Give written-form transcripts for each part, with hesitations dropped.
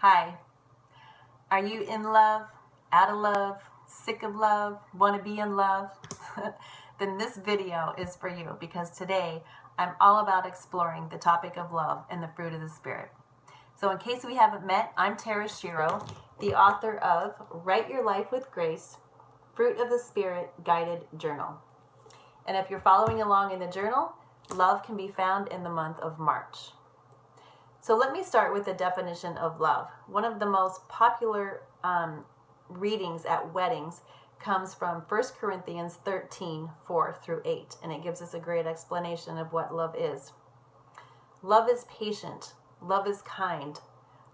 Hi, are you in love, out of love, sick of love, want to be in love? Then this video is for you because today I'm all about exploring the topic of love and the fruit of the Spirit. So in case we haven't met, I'm Schiro, the author of Write Your Life with Grace, Fruit of the Spirit Guided Journal. And if you're following along in the journal, love can be found in the month of March. So let me start with the definition of love. One of the most popular readings at weddings comes from 1 Corinthians 13, 4 through 8, and it gives us a great explanation of what love is. Love is patient. Love is kind.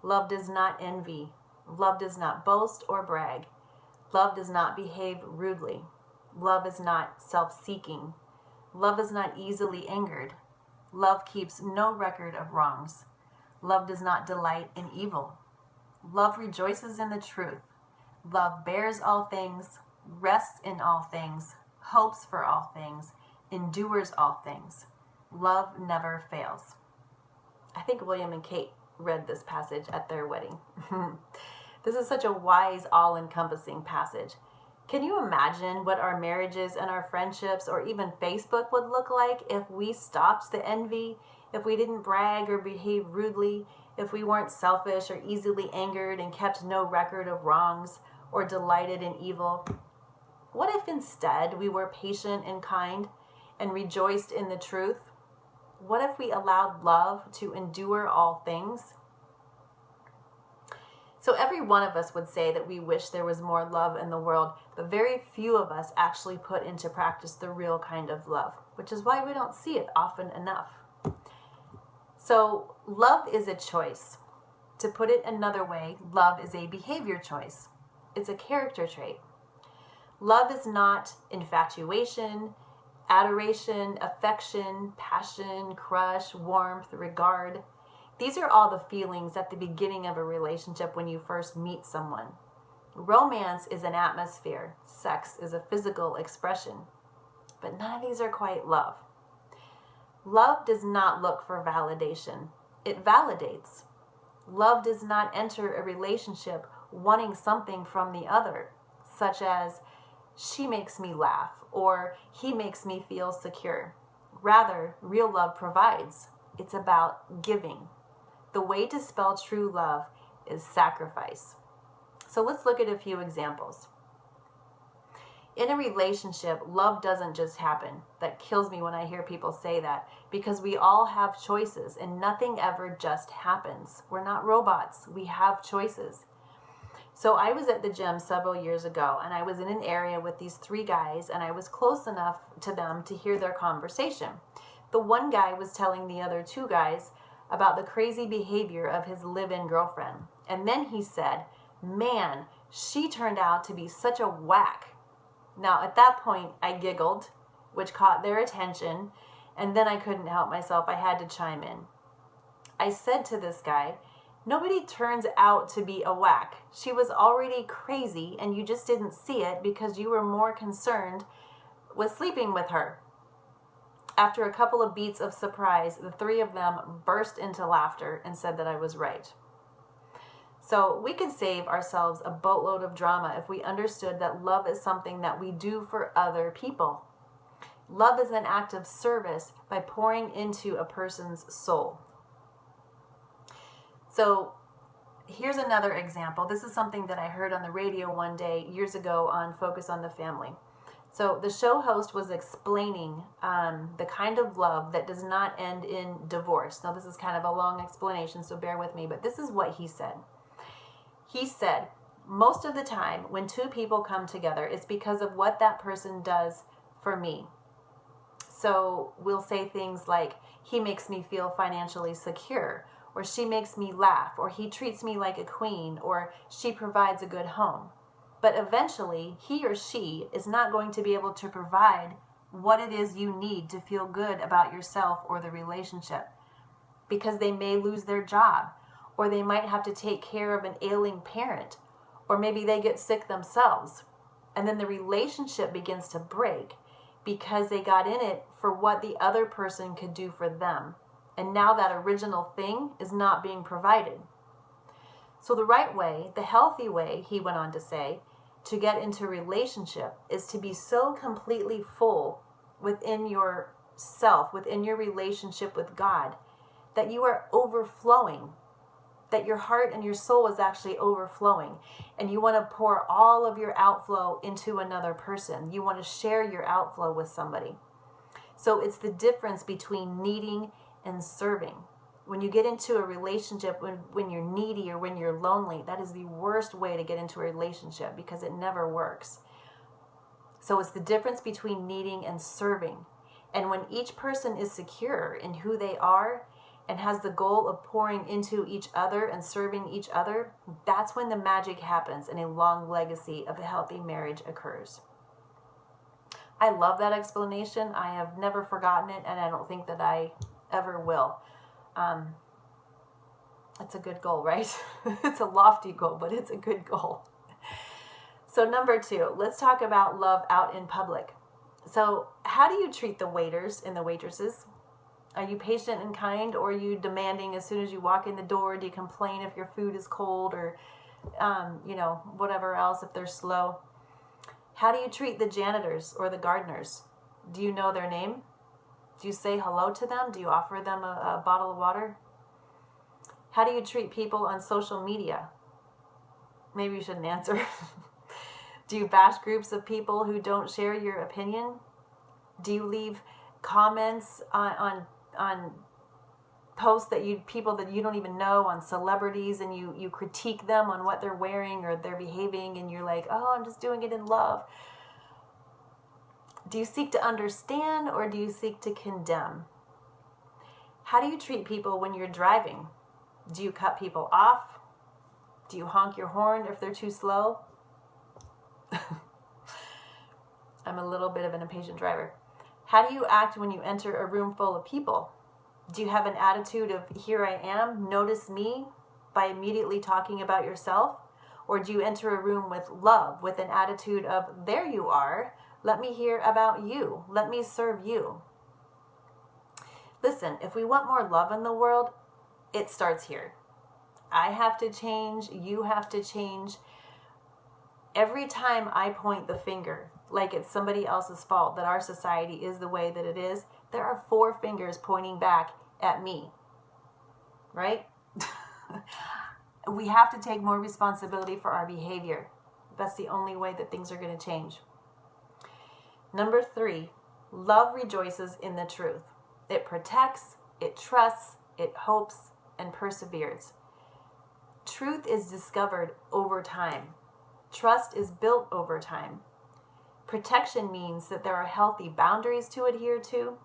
Love does not envy. Love does not boast or brag. Love does not behave rudely. Love is not self-seeking. Love is not easily angered. Love keeps no record of wrongs. Love does not delight in evil. Love rejoices in the truth. Love bears all things, rests in all things, hopes for all things, endures all things. Love never fails. I think William and Kate read this passage at their wedding. This is such a wise, all-encompassing passage. Can you imagine what our marriages and our friendships or even Facebook would look like if we stopped the envy, if we didn't brag or behave rudely, if we weren't selfish or easily angered and kept no record of wrongs or delighted in evil? What if instead we were patient and kind and rejoiced in the truth? What if we allowed love to endure all things? So every one of us would say that we wish there was more love in the world, but very few of us actually put into practice the real kind of love, which is why we don't see it often enough. So love is a choice. To put it another way, love is a behavior choice. It's a character trait. Love is not infatuation, adoration, affection, passion, crush, warmth, regard. These are all the feelings at the beginning of a relationship when you first meet someone. Romance is an atmosphere. Sex is a physical expression. But none of these are quite love. Love does not look for validation. It validates. Love does not enter a relationship wanting something from the other, such as, she makes me laugh, or he makes me feel secure. Rather, real love provides. It's about giving. The way to spell true love is sacrifice. So let's look at a few examples. In a relationship, love doesn't just happen. That kills me when I hear people say that, because we all have choices and nothing ever just happens. We're not robots. We have choices. So I was at the gym several years ago, and I was in an area with these three guys, and I was close enough to them to hear their conversation. The one guy was telling the other two guys about the crazy behavior of his live-in girlfriend. And then he said, "Man, she turned out to be such a whack." Now, at that point, I giggled, which caught their attention, and then I couldn't help myself. I had to chime in. I said to this guy, "Nobody turns out to be a whack. She was already crazy, and you just didn't see it because you were more concerned with sleeping with her." After a couple of beats of surprise, the three of them burst into laughter and said that I was right. So we could save ourselves a boatload of drama if we understood that love is something that we do for other people. Love is an act of service by pouring into a person's soul. So here's another example. This is something that I heard on the radio one day years ago on Focus on the Family. So the show host was explaining the kind of love that does not end in divorce. Now this is kind of a long explanation, so bear with me, but this is what he said. He said, most of the time when two people come together, it's because of what that person does for me. So we'll say things like, he makes me feel financially secure, or she makes me laugh, or he treats me like a queen, or she provides a good home. But eventually, he or she is not going to be able to provide what it is you need to feel good about yourself or the relationship, because they may lose their job, or they might have to take care of an ailing parent, or maybe they get sick themselves. And then the relationship begins to break because they got in it for what the other person could do for them. And now that original thing is not being provided. So the right way, the healthy way, he went on to say, to get into a relationship is to be so completely full within yourself, within your relationship with God, that you are overflowing, that your heart and your soul is actually overflowing, and you want to pour all of your outflow into another person. You want to share your outflow with somebody. So it's the difference between needing and serving. When you get into a relationship, when you're needy or when you're lonely, that is the worst way to get into a relationship because it never works. So it's the difference between needing and serving. And when each person is secure in who they are and has the goal of pouring into each other and serving each other, that's when the magic happens and a long legacy of a healthy marriage occurs. I love that explanation. I have never forgotten it, and I don't think that I ever will. It's a good goal, right? It's a lofty goal, but it's a good goal. So number 2, let's talk about love out in public. So how do you treat the waiters and the waitresses? Are you patient and kind, or are you demanding as soon as you walk in the door? Do you complain if your food is cold, or whatever else, if they're slow? How do you treat the janitors or the gardeners? Do you know their name? Do you say hello to them? Do you offer them a bottle of water? How do you treat people on social media? Maybe you shouldn't answer. Do you bash groups of people who don't share your opinion? Do you leave comments on posts that people that you don't even know, on celebrities, and you critique them on what they're wearing or they're behaving, and you're like, oh, I'm just doing it in love? Do you seek to understand, or do you seek to condemn? How do you treat people when you're driving? Do you cut people off? Do you honk your horn if they're too slow? I'm a little bit of an impatient driver. How do you act when you enter a room full of people? Do you have an attitude of, here I am, notice me, by immediately talking about yourself? Or do you enter a room with love, with an attitude of, there you are, let me hear about you, let me serve you? Listen, if we want more love in the world, it starts here. I have to change, you have to change. Every time I point the finger, like it's somebody else's fault that our society is the way that it is, there are 4 fingers pointing back at me, right? We have to take more responsibility for our behavior. That's the only way that things are going to change. Number 3, love rejoices in the truth. It protects, it trusts, it hopes, and perseveres. Truth is discovered over time. Trust is built over time. Protection means that there are healthy boundaries to adhere to.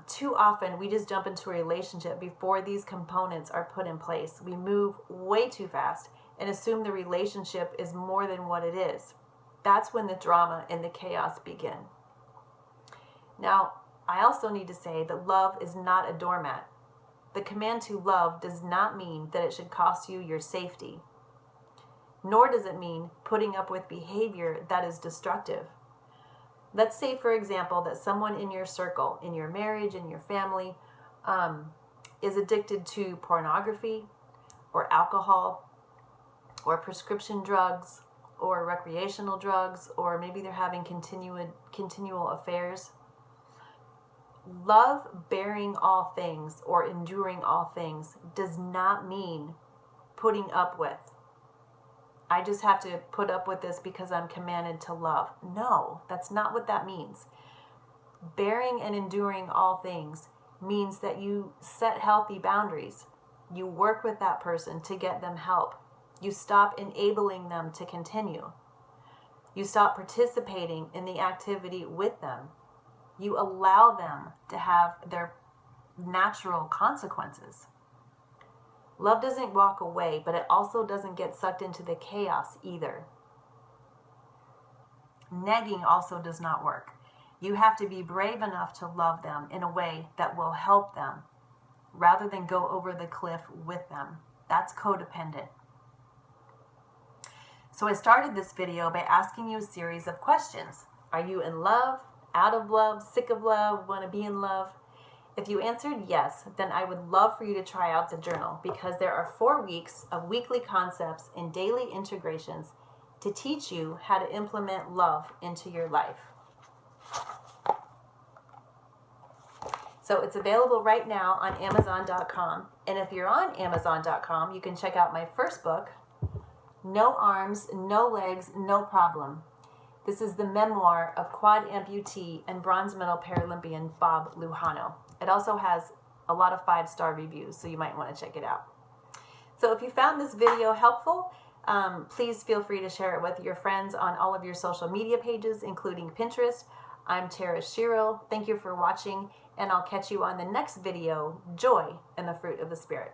Too often, we just jump into a relationship before these components are put in place. We move way too fast and assume the relationship is more than what it is. That's when the drama and the chaos begin. Now, I also need to say that love is not a doormat. The command to love does not mean that it should cost you your safety. Nor does it mean putting up with behavior that is destructive. Let's say, for example, that someone in your circle, in your marriage, in your family, is addicted to pornography or alcohol or prescription drugs or recreational drugs, or maybe they're having continual affairs. Love bearing all things or enduring all things does not mean putting up with. I just have to put up with this because I'm commanded to love. No, that's not what that means. Bearing and enduring all things means that you set healthy boundaries. You work with that person to get them help. You stop enabling them to continue. You stop participating in the activity with them. You allow them to have their natural consequences. Love doesn't walk away, but it also doesn't get sucked into the chaos either. Negging also does not work. You have to be brave enough to love them in a way that will help them, rather than go over the cliff with them. That's codependent. So I started this video by asking you a series of questions. Are you in love, out of love, sick of love, want to be in love? If you answered yes, then I would love for you to try out the journal, because there are 4 weeks of weekly concepts and daily integrations to teach you how to implement love into your life. So it's available right now on Amazon.com. And if you're on Amazon.com, you can check out my first book, No Arms, No Legs, No Problem. This is the memoir of quad amputee and bronze medal Paralympian Bob Lujano. It also has a lot of 5-star reviews, so you might want to check it out. So if you found this video helpful, please feel free to share it with your friends on all of your social media pages, including Pinterest. I'm Tara Schiro. Thank you for watching, and I'll catch you on the next video, Joy and the Fruit of the Spirit.